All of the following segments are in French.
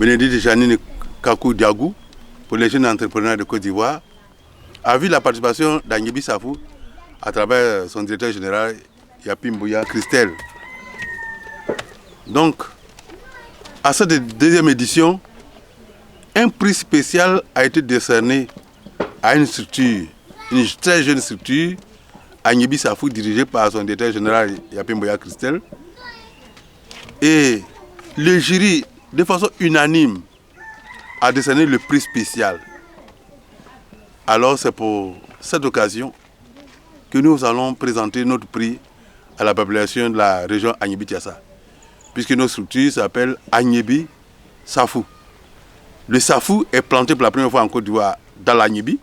Bénédicte Janine Kakou Diagou, pour les jeunes entrepreneurs de Côte d'Ivoire, a vu la participation d'Agnebi Safou à travers son directeur général Yapi Mbouya Christelle. Donc, à cette deuxième édition, un prix spécial a été décerné à une structure, une très jeune structure, Agnebi Safou, dirigée par son directeur général Yapi Mbouya Christelle. Et le jury, de façon unanime, a décerné le prix spécial. Alors c'est pour cette occasion que nous allons présenter notre prix à la population de la région Agnebi-Tiassa, puisque notre structure s'appelle Agnebi Safou. Le Safou est planté pour la première fois en Côte d'Ivoire dans l'Agnebi,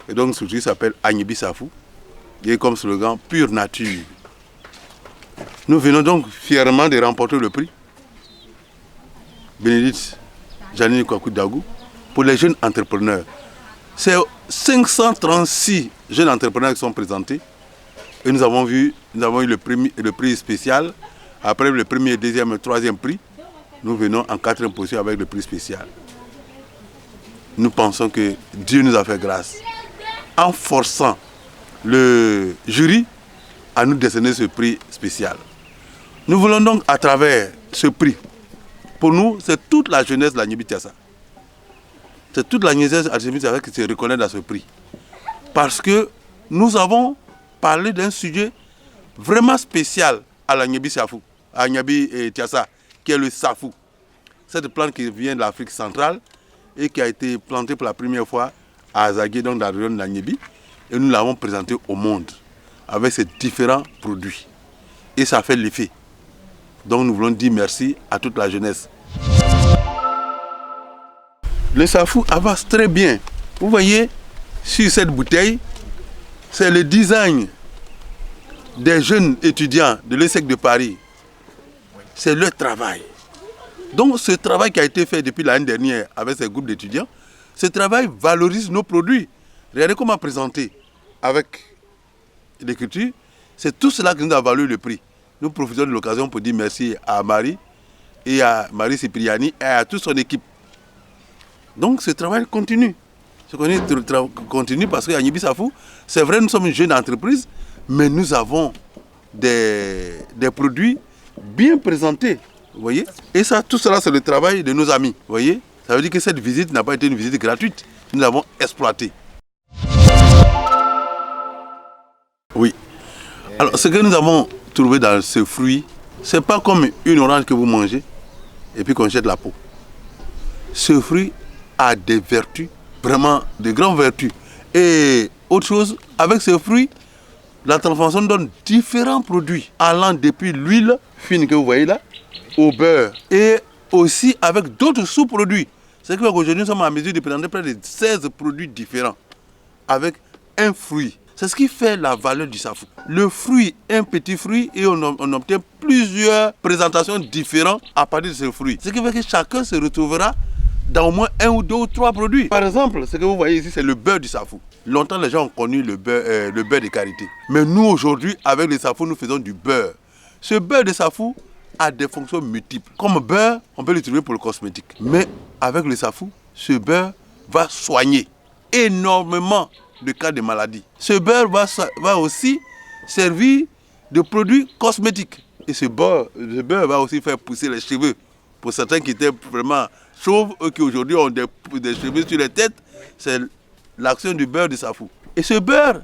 et donc notre structure s'appelle Agnebi Safou, et comme slogan pure nature. Nous venons donc fièrement de remporter le prix Bénédicte Janine Kakou Diagou pour les jeunes entrepreneurs. C'est 536 jeunes entrepreneurs qui sont présentés et nous avons eu le prix spécial. Après le premier, deuxième et troisième prix, nous venons en quatrième position avec le prix spécial. Nous pensons que Dieu nous a fait grâce en forçant le jury à nous décerner ce prix spécial. Nous voulons donc à travers ce prix, pour nous, c'est toute la jeunesse de l'Agnebi-Tiassa. C'est toute la jeunesse de l'Agnebi-Tiassa qui se reconnaît dans ce prix. Parce que nous avons parlé d'un sujet vraiment spécial à l'Agnebi-Safou, à Agnebi-Tiassa, qui est le safou. Cette plante qui vient de l'Afrique centrale et qui a été plantée pour la première fois à Azagué, donc dans la région de l'Agnebi. Et nous l'avons présentée au monde avec ces différents produits. Et ça fait l'effet. Donc nous voulons dire merci à toute la jeunesse. Le safou avance très bien. Vous voyez, sur cette bouteille, c'est le design des jeunes étudiants de l'ESSEC de Paris. C'est leur travail. Donc ce travail qui a été fait depuis l'année dernière avec ces groupes d'étudiants, ce travail valorise nos produits. Regardez comment présenter avec l'écriture. C'est tout cela qui nous a valu le prix. Nous profitons de l'occasion pour dire merci à Marie et à Marie Cipriani et à toute son équipe. Donc ce travail continue. Ce travail continue parce qu'à Agnebi Safou, c'est vrai, nous sommes une jeune entreprise, mais nous avons des produits bien présentés. Vous voyez? Et ça, tout cela, c'est le travail de nos amis. Vous voyez? Ça veut dire que cette visite n'a pas été une visite gratuite. Nous l'avons exploitée. Oui. Alors, ce que nous avons trouvé dans ce fruit, ce n'est pas comme une orange que vous mangez et puis qu'on jette la peau. Ce fruit a des vertus, vraiment de grandes vertus. Et autre chose, avec ce fruit, la transformation donne différents produits, allant depuis l'huile fine que vous voyez là, au beurre, et aussi avec d'autres sous-produits. C'est qu'aujourd'hui, nous sommes en mesure de présenter près de 16 produits différents avec un fruit. C'est ce qui fait la valeur du safou. Le fruit, un petit fruit, et on obtient plusieurs présentations différentes à partir de ce fruit. Ce qui fait que chacun se retrouvera dans au moins un ou deux ou trois produits. Par exemple, ce que vous voyez ici, c'est le beurre du safou. Longtemps, les gens ont connu le beurre de karité. Mais nous, aujourd'hui, avec le safou, nous faisons du beurre. Ce beurre de safou a des fonctions multiples. Comme beurre, on peut l'utiliser pour le cosmétique. Mais avec le safou, ce beurre va soigner énormément de cas de maladie. Ce beurre va aussi servir de produit cosmétique. Et ce beurre va aussi faire pousser les cheveux. Pour certains qui étaient vraiment chauves, eux qui aujourd'hui ont des cheveux sur les têtes, c'est l'action du beurre de safou. Et ce beurre,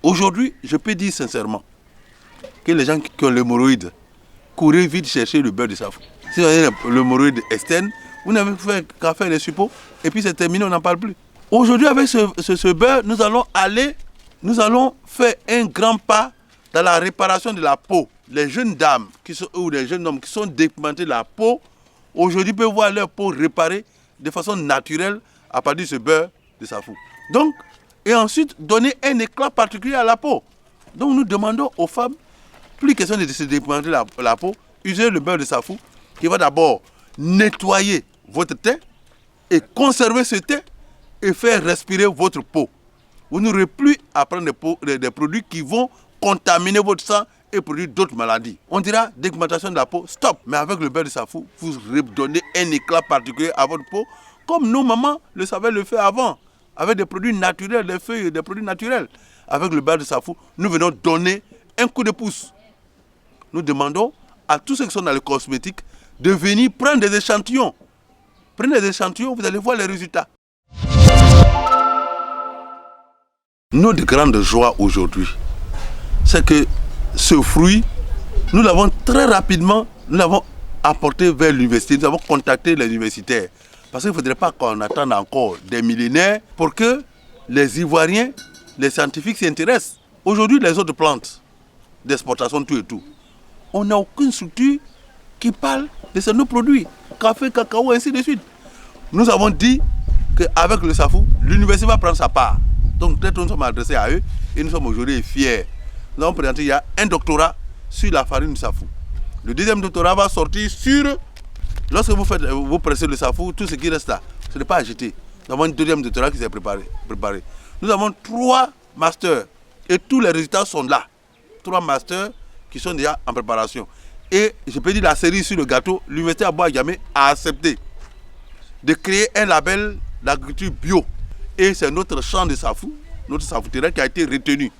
aujourd'hui, je peux dire sincèrement que les gens qui ont l'hémorroïde, courez vite chercher le beurre de safou. Si vous avez l'hémorroïde externe, vous n'avez qu'à faire les suppôts et puis c'est terminé, on n'en parle plus. Aujourd'hui, avec ce beurre, nous allons faire un grand pas dans la réparation de la peau. Les jeunes dames ou les jeunes hommes qui sont dépigmentés de la peau, aujourd'hui peuvent voir leur peau réparée de façon naturelle à partir de ce beurre de safou. Donc, et ensuite, donner un éclat particulier à la peau. Donc, nous demandons aux femmes, plus question de se dépigmenter la peau, usez le beurre de safou qui va d'abord nettoyer votre teint et conserver ce teint et faire respirer votre peau. Vous n'aurez plus à prendre des produits qui vont contaminer votre sang et produire d'autres maladies. On dira dégmentation de la peau, stop. Mais avec le beurre de safou, vous redonnez un éclat particulier à votre peau, comme nos mamans le savaient le faire avant, avec des produits naturels, des feuilles, des produits naturels. Avec le beurre de safou, nous venons donner un coup de pouce. Nous demandons à tous ceux qui sont dans le cosmétique de venir prendre des échantillons. Prenez des échantillons, vous allez voir les résultats. Notre grande joie aujourd'hui, c'est que ce fruit, nous l'avons très rapidement, nous l'avons apporté vers l'université, nous avons contacté les universitaires. Parce qu'il ne faudrait pas qu'on attende encore des millénaires pour que les Ivoiriens, les scientifiques s'intéressent. Aujourd'hui, les autres plantes d'exportation, tout et tout, on n'a aucune structure qui parle de nos produits, café, cacao, ainsi de suite. Nous avons dit qu'avec le safou, l'université va prendre sa part. Donc, peut-être nous sommes adressés à eux et nous sommes aujourd'hui fiers. Nous avons présenté il y a un doctorat sur la farine du safou. Le deuxième doctorat va sortir sur, lorsque vous pressez le safou, tout ce qui reste là, ce n'est pas à jeter. Nous avons un deuxième doctorat qui s'est préparé. Nous avons 3 masters et tous les résultats sont là. 3 masters qui sont déjà en préparation. Et je peux dire la cerise sur le gâteau, l'université Abou-Adjamé a accepté de créer un label d'agriculture bio. Et c'est notre champ de safou, notre safouterie qui a été retenu.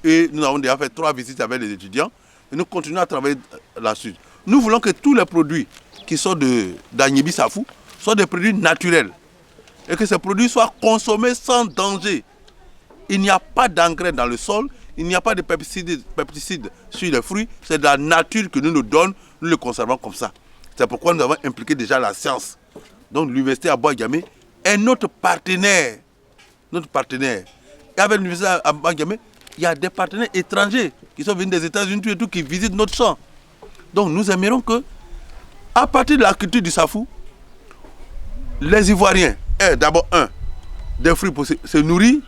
Et nous avons déjà fait 3 visites avec les étudiants et nous continuons à travailler là-dessus. Nous voulons que tous les produits qui sont d'Agnibi Safou soient des produits naturels et que ces produits soient consommés sans danger. Il n'y a pas d'engrais dans le sol, il n'y a pas de pesticides sur les fruits, c'est de la nature que nous donnons, nous le conservons comme ça. C'est pourquoi nous avons impliqué déjà la science. Donc l'université Abou-Adjamé est notre partenaire. Et avec l'université Abou-Adjamé, il y a des partenaires étrangers qui sont venus des États-Unis et tout, qui visitent notre champ. Donc nous aimerions que, à partir de la culture du safou, les Ivoiriens aient d'abord des fruits pour se nourrir,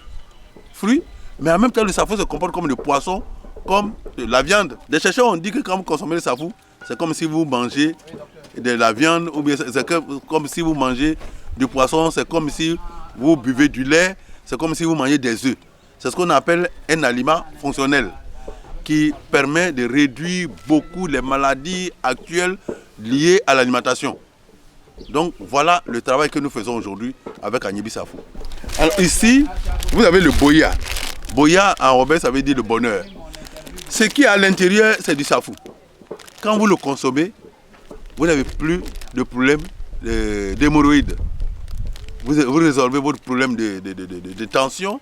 fruits, mais en même temps le safou se comporte comme des poissons, comme de la viande. Des chercheurs ont dit que quand vous consommez le safou, c'est comme si vous mangez de la viande, ou bien c'est comme si vous mangez du poisson, c'est comme si vous buvez du lait, c'est comme si vous mangez des œufs. C'est ce qu'on appelle un aliment fonctionnel qui permet de réduire beaucoup les maladies actuelles liées à l'alimentation. Donc voilà le travail que nous faisons aujourd'hui avec Agnibi Safou. Alors ici, vous avez le boya. Boya en rebelle, ça veut dire le bonheur. Ce qui est à l'intérieur, c'est du safou. Quand vous le consommez, vous n'avez plus de problème d'hémorroïdes. Vous résolvez votre problème de tension.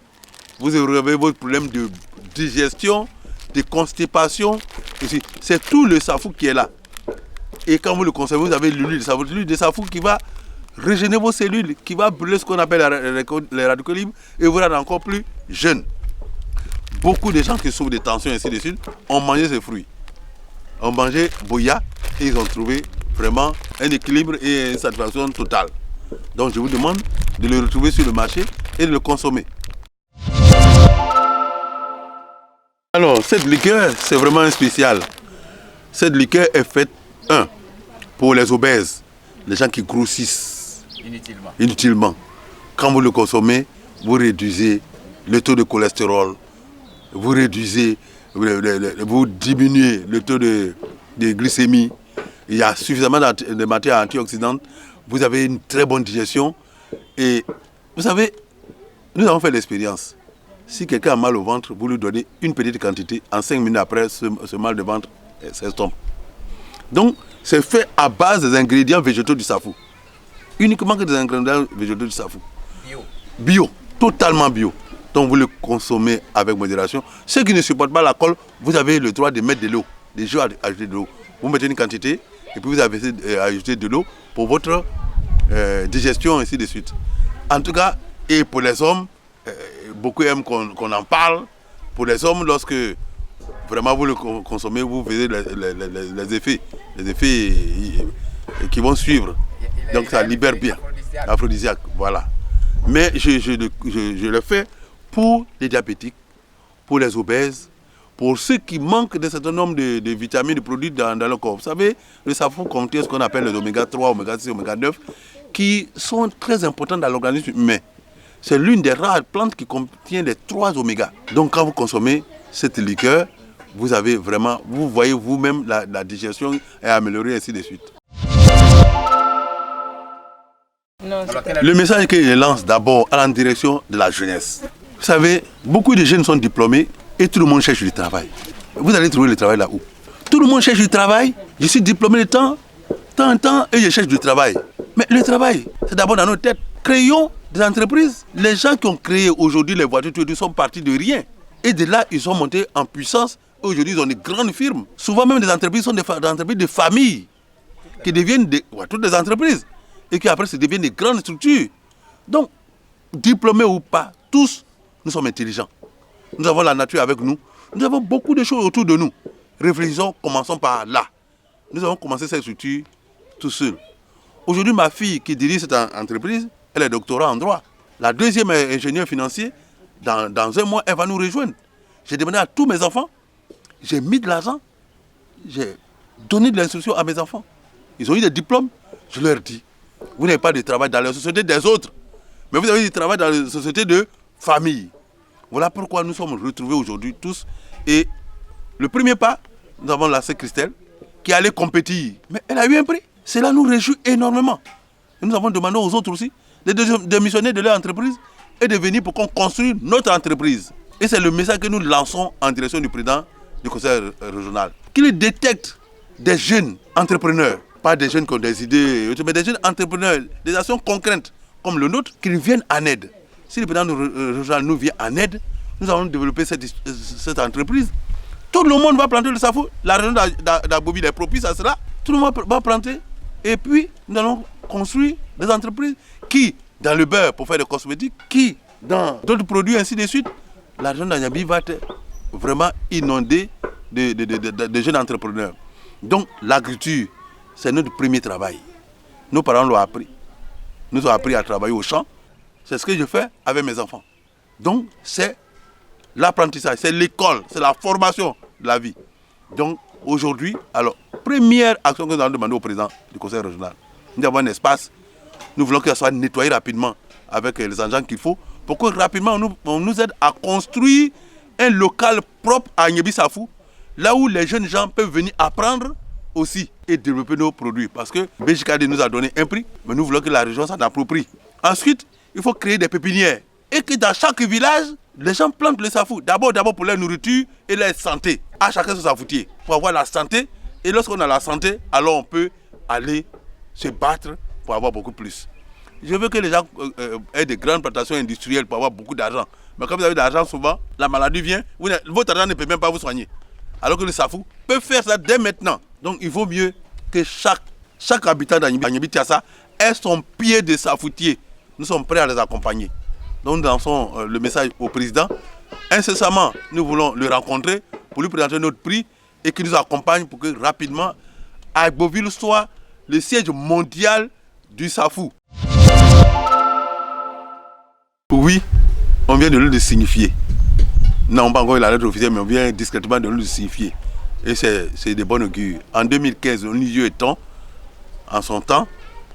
Vous avez votre problème de digestion, de constipation. C'est tout le safou qui est là. Et quand vous le consommez, vous avez l'huile de safou qui va régénérer vos cellules, qui va brûler ce qu'on appelle les radicaux libres et vous rendre encore plus jeune. Beaucoup de gens qui souffrent de tension et ainsi de suite ont mangé ces fruits. Ont mangé boya et ils ont trouvé vraiment un équilibre et une satisfaction totale. Donc je vous demande de le retrouver sur le marché et de le consommer. Alors, cette liqueur, c'est vraiment un spécial. Cette liqueur est faite, pour les obèses, les gens qui grossissent inutilement. Quand vous le consommez, vous réduisez le taux de cholestérol, vous diminuez le taux de glycémie. Il y a suffisamment de matières antioxydantes. Vous avez une très bonne digestion. Et vous savez, nous avons fait l'expérience. Si quelqu'un a mal au ventre, vous lui donnez une petite quantité, en 5 minutes après, ce mal de ventre s'estompe. Donc, c'est fait à base des ingrédients végétaux du safou. Uniquement que des ingrédients végétaux du safou. Bio, totalement bio. Donc, vous le consommez avec modération. Ceux qui ne supportent pas l'alcool, vous avez le droit de mettre de l'eau, des jeux à ajouter de l'eau. Vous mettez une quantité et puis vous avez ajouté de l'eau pour votre digestion, ainsi de suite. En tout cas, et pour les hommes, beaucoup aiment qu'on en parle. Pour les hommes, lorsque vraiment vous le consommez, vous verrez les effets qui vont suivre. Donc ça libère bien. Aphrodisiaque, voilà. Mais je le fais pour les diabétiques, pour les obèses, pour ceux qui manquent d'un certain nombre de vitamines, de produits dans leur corps. Vous savez, le safou contient ce qu'on appelle les oméga 3, oméga 6, oméga 9, qui sont très importants dans l'organisme humain. C'est l'une des rares plantes qui contient les 3 oméga. Donc quand vous consommez cette liqueur, vous avez vraiment, vous voyez vous-même la digestion est améliorée, ainsi de suite. Non, le message que je lance d'abord à la direction de la jeunesse. Vous savez, beaucoup de jeunes sont diplômés et tout le monde cherche du travail. Vous allez trouver le travail là où? Tout le monde cherche du travail. Je suis diplômé de temps en temps et je cherche du travail. Mais le travail, c'est d'abord dans nos têtes. Créons des entreprises. Les gens qui ont créé aujourd'hui les voitures sont partis de rien. Et de là, ils sont montés en puissance. Aujourd'hui, ils ont des grandes firmes. Souvent même des entreprises sont des entreprises de famille qui deviennent toutes des entreprises et qui après se deviennent des grandes structures. Donc, diplômés ou pas, tous, nous sommes intelligents. Nous avons la nature avec nous. Nous avons beaucoup de choses autour de nous. Réfléchissons, commençons par là. Nous avons commencé cette structure tout seul. Aujourd'hui, ma fille qui dirige cette entreprise, elle est doctorat en droit. La deuxième est ingénieure financier. Dans un mois, elle va nous rejoindre. J'ai demandé à tous mes enfants, j'ai mis de l'argent, j'ai donné de l'instruction à mes enfants. Ils ont eu des diplômes. Je leur dis, vous n'avez pas de travail dans la société des autres, mais vous avez du travail dans la société de famille. Voilà pourquoi nous sommes retrouvés aujourd'hui tous. Et le premier pas, nous avons la sœur Christelle qui allait compétir. Mais elle a eu un prix. Cela nous réjouit énormément. Et nous avons demandé aux autres aussi de démissionner de leur entreprise et de venir pour qu'on construise notre entreprise. Et c'est le message que nous lançons en direction du président du conseil régional. Qu'il détecte des jeunes entrepreneurs, pas des jeunes qui ont des idées, mais des jeunes entrepreneurs, des actions concrètes comme le nôtre, qu'ils viennent en aide. Si le président régional nous vient en aide, nous allons développer cette entreprise. Tout le monde va planter le safou. La région d'Agboville est propice à cela. Tout le monde va planter. Et puis, nous allons construire des entreprises qui, dans le beurre pour faire des cosmétiques, qui, dans d'autres produits, ainsi de suite, la région d'Agnambi va être vraiment inondée de jeunes entrepreneurs. Donc, l'agriculture, c'est notre premier travail. Nos parents l'ont appris. Nous ont appris à travailler au champ. C'est ce que je fais avec mes enfants. Donc, c'est l'apprentissage, c'est l'école, c'est la formation de la vie. Donc, aujourd'hui, alors, première action que nous allons demander au président du conseil régional. Nous avons un espace, nous voulons qu'il soit nettoyé rapidement avec les engins qu'il faut pour que rapidement on nous aide à construire un local propre à Agnambi-Safou, là où les jeunes gens peuvent venir apprendre aussi et développer nos produits. Parce que BJKD nous a donné un prix, mais nous voulons que la région s'en approprie. Ensuite, il faut créer des pépinières et que dans chaque village, les gens plantent le safou. D'abord pour leur nourriture et leur santé. À chacun son safoutier pour avoir la santé. Et lorsqu'on a la santé, alors on peut aller se battre pour avoir beaucoup plus. Je veux que les gens aient des grandes plantations industrielles pour avoir beaucoup d'argent. Mais quand vous avez de l'argent, souvent, la maladie vient, votre argent ne peut même pas vous soigner. Alors que le safou peut faire ça dès maintenant. Donc il vaut mieux que chaque habitant d'Agnambi-Tiassa ait son pied de safoutier. Nous sommes prêts à les accompagner. Donc nous lançons le message au président. Incessamment, nous voulons le rencontrer pour lui présenter notre prix et qu'il nous accompagne pour que rapidement Agboville soit le siège mondial du safou. Oui, on vient de le signifier. Non, pas encore la lettre officielle, mais on vient discrètement de le signifier. Et c'est de bonne augure. En 2015, on y est temps, en son temps,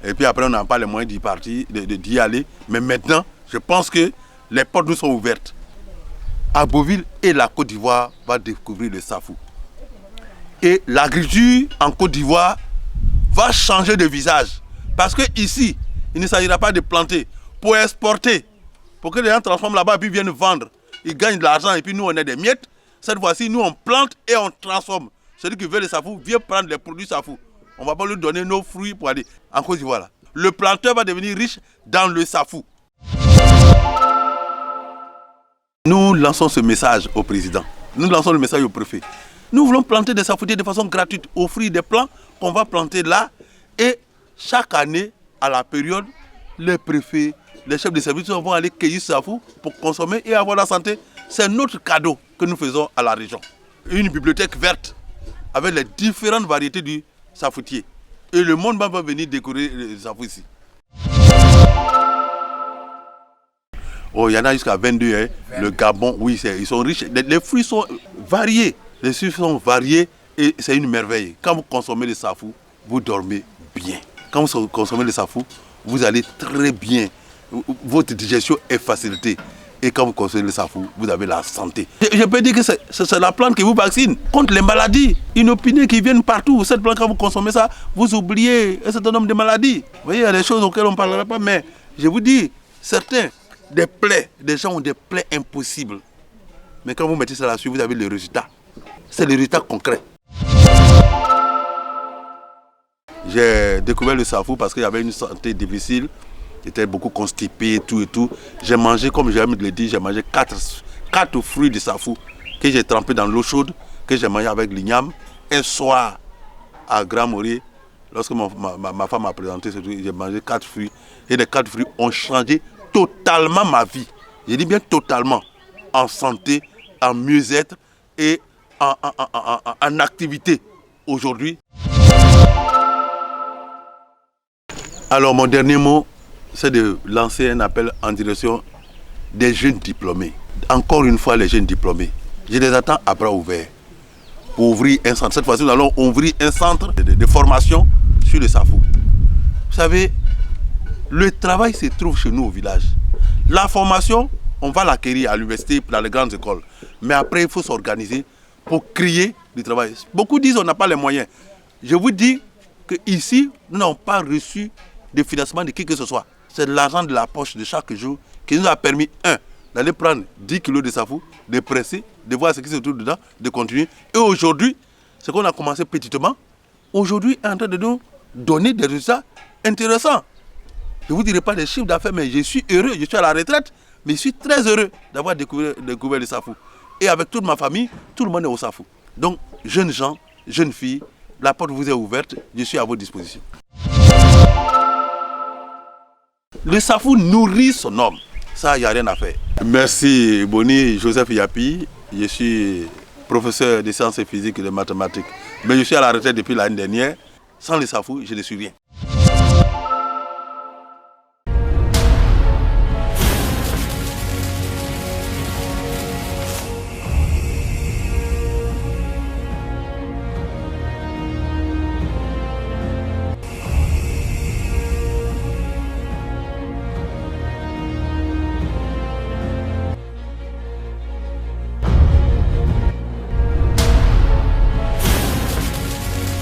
et puis après on n'a pas les moyens d'y partir, d'y aller. Mais maintenant, je pense que les portes nous sont ouvertes. Agboville et la Côte d'Ivoire vont découvrir le safou. Et l'agriculture en Côte d'Ivoire va changer de visage. Parce qu'ici, il ne s'agira pas de planter pour exporter. Pour que les gens transforment là-bas et puis viennent vendre. Ils gagnent de l'argent et puis nous on est des miettes. Cette fois-ci, nous on plante et on transforme. Celui qui veut le safou vient prendre les produits safou. On ne va pas lui donner nos fruits pour aller en Côte d'Ivoire là. Le planteur va devenir riche dans le safou. Nous lançons ce message au président. Nous lançons le message au préfet. Nous voulons planter des safoutiers de façon gratuite, offrir des plants qu'on va planter là. Et chaque année, à la période, les préfets, les chefs de service vont aller cueillir ce safou pour consommer et avoir la santé. C'est notre cadeau que nous faisons à la région. Une bibliothèque verte avec les différentes variétés du safoutier. Et le monde va venir découvrir le safou ici. Oh, il y en a jusqu'à 22, hein. Le Gabon, oui, ils sont riches. Les fruits sont variés. Les fruits sont variés et c'est une merveille. Quand vous consommez le safou, vous dormez bien. Quand vous consommez le safou, vous allez très bien. Votre digestion est facilitée. Et quand vous consommez le safou, vous avez la santé. Je peux dire que c'est la plante qui vous vaccine contre les maladies inopinées qui viennent partout. Cette plante, quand vous consommez ça, vous oubliez un certain nombre de maladies. Vous voyez, il y a des choses auxquelles on ne parlera pas, mais je vous dis, certains, des plaies, des gens ont des plaies impossibles. Mais quand vous mettez ça là-dessus, vous avez le résultat. C'est le résultat concret. J'ai découvert le safou parce qu'il y avait une santé difficile. J'étais beaucoup constipé, tout et tout. J'ai mangé, comme j'aime le dire, j'ai mangé 4 fruits de safou que j'ai trempés dans l'eau chaude, que j'ai mangé avec l'igname. Un soir, à Grand Morier, lorsque ma femme m'a présenté ce truc, j'ai mangé 4 fruits. Et les 4 fruits ont changé totalement ma vie. Je dis bien totalement. En santé, en mieux-être et en activité aujourd'hui. Alors mon dernier mot, c'est de lancer un appel en direction des jeunes diplômés. Encore une fois, les jeunes diplômés. Je les attends à bras ouverts pour ouvrir un centre. Cette fois-ci, nous allons ouvrir un centre de formation sur le safou. Vous savez, le travail se trouve chez nous au village. La formation, on va l'acquérir à l'université, dans les grandes écoles. Mais après, il faut s'organiser pour créer du travail. Beaucoup disent qu'on n'a pas les moyens. Je vous dis qu'ici, nous n'avons pas reçu de financement de qui que ce soit. C'est l'argent de la poche de chaque jour qui nous a permis, d'aller prendre 10 kilos de safou, de presser, de voir ce qui se trouve dedans, de continuer. Et aujourd'hui, ce qu'on a commencé petitement, aujourd'hui est en train de nous donner des résultats intéressants. Je ne vous dirai pas des chiffres d'affaires, mais je suis heureux, je suis à la retraite, mais je suis très heureux d'avoir découvert le safou. Et avec toute ma famille, tout le monde est au safou. Donc, jeunes gens, jeunes filles, la porte vous est ouverte, je suis à votre disposition. Le safou nourrit son homme. Ça, il n'y a rien à faire. Merci, Boni Joseph Yapi. Je suis professeur de sciences et physiques et de mathématiques. Mais je suis à la retraite depuis l'année dernière. Sans le safou, je ne suis rien.